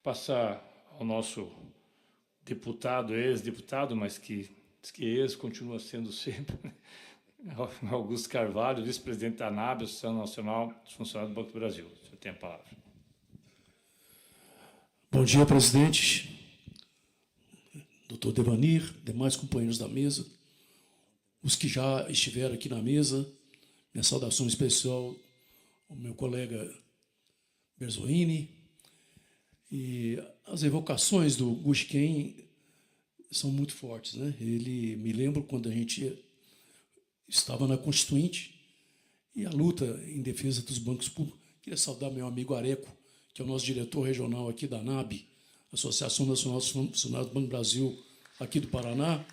Passar ao nosso deputado, ex-deputado, mas que diz que ex continua sendo sempre, Augusto Carvalho, vice-presidente da ANAB, Associação Nacional dos Funcionários do Banco do Brasil. O senhor tem a palavra. Bom dia, presidente, doutor Devanir, demais companheiros da mesa, os que já estiveram aqui na mesa, minha saudação especial ao meu colega Berzoini. E as evocações do Gusquem são muito fortes, né? Ele me lembra quando a gente estava na Constituinte e a luta em defesa dos bancos públicos. Queria saudar meu amigo Areco, que é o nosso diretor regional aqui da ANAB, Associação Nacional dos Funcionários do Banco do Brasil, aqui do Paraná.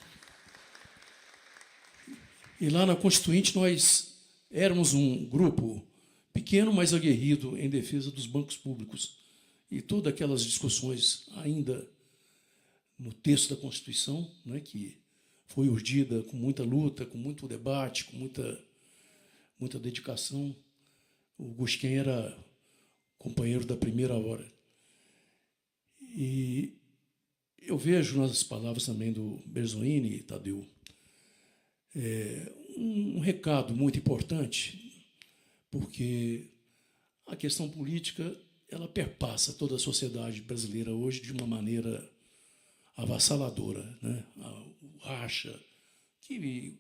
E lá na Constituinte nós éramos um grupo pequeno, mas aguerrido em defesa dos bancos públicos. E todas aquelas discussões ainda no texto da Constituição, né, que foi urdida com muita luta, com muito debate, com muita dedicação. O Gusquem era companheiro da primeira hora. E eu vejo nas palavras também do Berzoini, Tadeu, um recado muito importante, porque a questão política ela perpassa toda a sociedade brasileira hoje de uma maneira avassaladora, né? O racha, que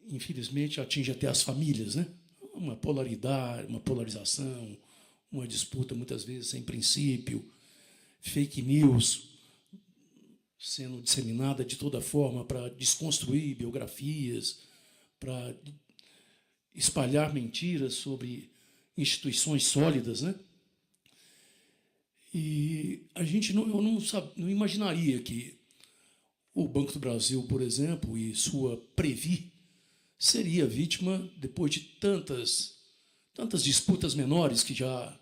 infelizmente atinge até as famílias, né? Uma polaridade, uma polarização, uma disputa muitas vezes sem princípio, fake news sendo disseminada de toda forma para desconstruir biografias, para espalhar mentiras sobre instituições sólidas, né? E a gente não imaginaria que o Banco do Brasil, por exemplo, e sua Previ, seria vítima, depois de tantas disputas menores que já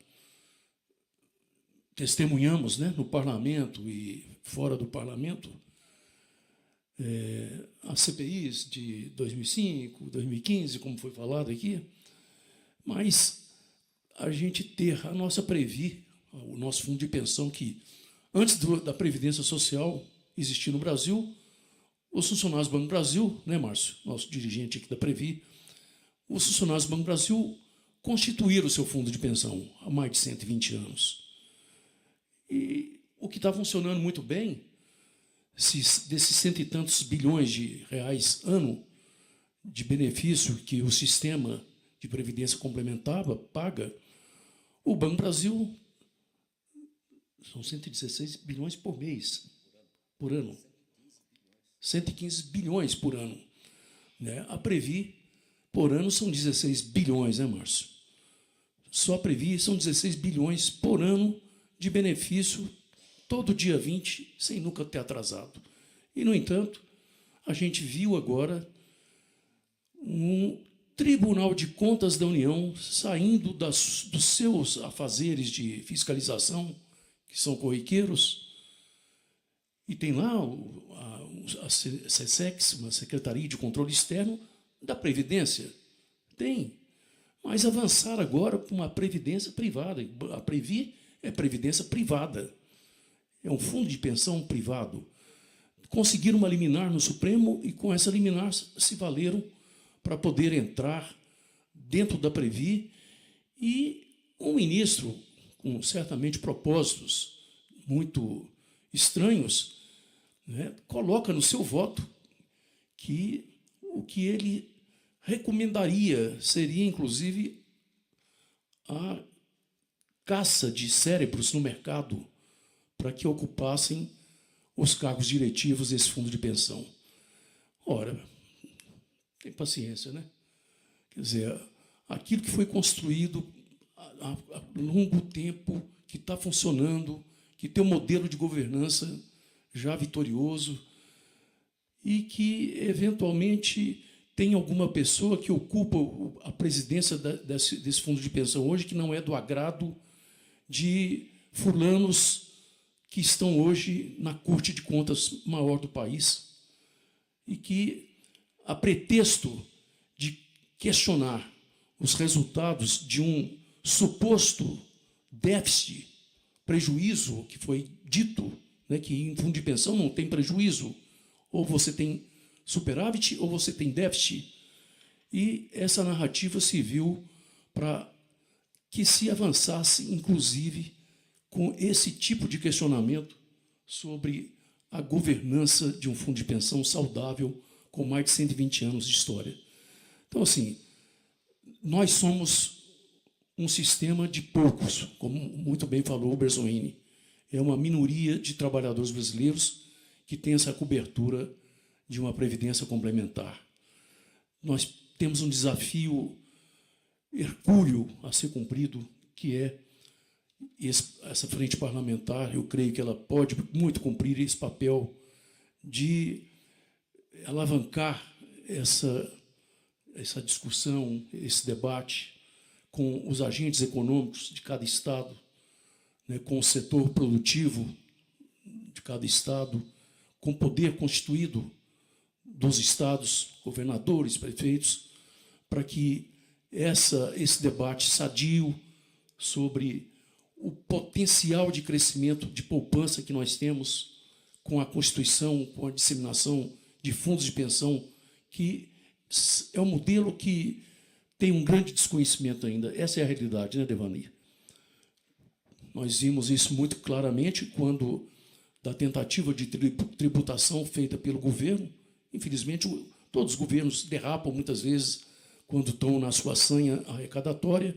testemunhamos, né, no parlamento e fora do parlamento, as CPIs de 2005, 2015, como foi falado aqui, mas a gente ter a nossa Previ, o nosso fundo de pensão, que antes da Previdência Social existir no Brasil, os funcionários do Banco do Brasil, né, Márcio, nosso dirigente aqui da Previ, os funcionários do Banco do Brasil constituíram o seu fundo de pensão há mais de 120 anos. E o que está funcionando muito bem, desses cento e tantos bilhões de reais ano de benefício que o sistema de previdência complementar paga, o Banco do Brasil são 116 bilhões por mês, por ano. 115 bilhões por ano. Né? A Previ, por ano, são 16 bilhões, né, Márcio? Só a Previ são 16 bilhões por ano de benefício, todo dia 20, sem nunca ter atrasado. E, no entanto, a gente viu agora um Tribunal de Contas da União saindo dos seus afazeres de fiscalização, que são corriqueiros, e tem lá a SESEX, uma Secretaria de Controle Externo da Previdência. Tem, mas avançar agora para uma previdência privada. A Previ é previdência privada, é um fundo de pensão privado. Conseguiram uma liminar no Supremo e, com essa liminar, se valeram para poder entrar dentro da Previ, e um ministro, com certamente propósitos muito estranhos, né, coloca no seu voto que o que ele recomendaria seria, inclusive, a caça de cérebros no mercado para que ocupassem os cargos diretivos desse fundo de pensão. Ora, tem paciência, né? Quer dizer, aquilo que foi construído há longo tempo, que está funcionando, que tem um modelo de governança já vitorioso e que, eventualmente, tem alguma pessoa que ocupa a presidência desse fundo de pensão hoje que não é do agrado de fulanos que estão hoje na Corte de Contas maior do país e que, a pretexto de questionar os resultados de um suposto déficit prejuízo que foi dito, né, que em fundo de pensão não tem prejuízo, ou você tem superávit ou você tem déficit. E essa narrativa serviu para que se avançasse, inclusive, com esse tipo de questionamento sobre a governança de um fundo de pensão saudável com mais de 120 anos de história. Então, assim, nós somos um sistema de poucos, como muito bem falou o Berzoini. É uma minoria de trabalhadores brasileiros que tem essa cobertura de uma previdência complementar. Nós temos um desafio hercúleo a ser cumprido, que é essa frente parlamentar. Eu creio que ela pode muito cumprir esse papel de alavancar essa discussão, esse debate com os agentes econômicos de cada estado, né, com o setor produtivo de cada estado, com o poder constituído dos estados, governadores, prefeitos, para que esse debate sadio sobre o potencial de crescimento de poupança que nós temos com a Constituição, com a disseminação de fundos de pensão, que é um modelo que tem um grande desconhecimento ainda. Essa é a realidade, né, Devani? Nós vimos isso muito claramente quando, da tentativa de tributação feita pelo governo. Infelizmente, todos os governos derrapam muitas vezes quando estão na sua sanha arrecadatória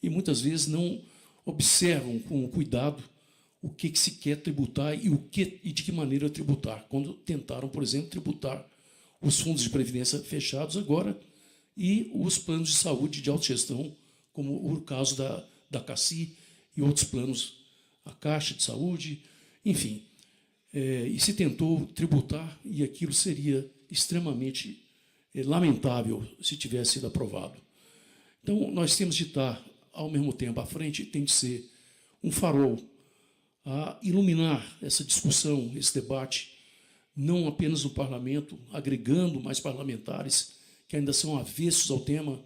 e muitas vezes não observam com cuidado o que se quer tributar e de que maneira tributar. Quando tentaram, por exemplo, tributar os fundos de previdência fechados agora e os planos de saúde de autogestão, como o caso da CACI e outros planos, a Caixa de Saúde, enfim. E se tentou tributar e aquilo seria extremamente lamentável se tivesse sido aprovado. Então, nós temos de estar, ao mesmo tempo, à frente, tem de ser um farol a iluminar essa discussão, esse debate, não apenas no parlamento, agregando mais parlamentares que ainda são avessos ao tema,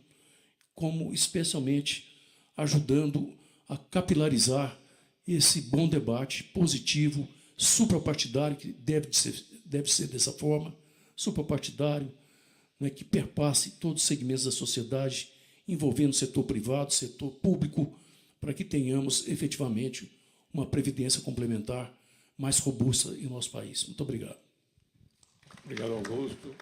como especialmente ajudando a capilarizar esse bom debate positivo, suprapartidário, que deve ser dessa forma, suprapartidário, né, que perpasse todos os segmentos da sociedade, envolvendo o setor privado, setor público, para que tenhamos efetivamente uma previdência complementar mais robusta em nosso país. Muito obrigado. Obrigado, Augusto.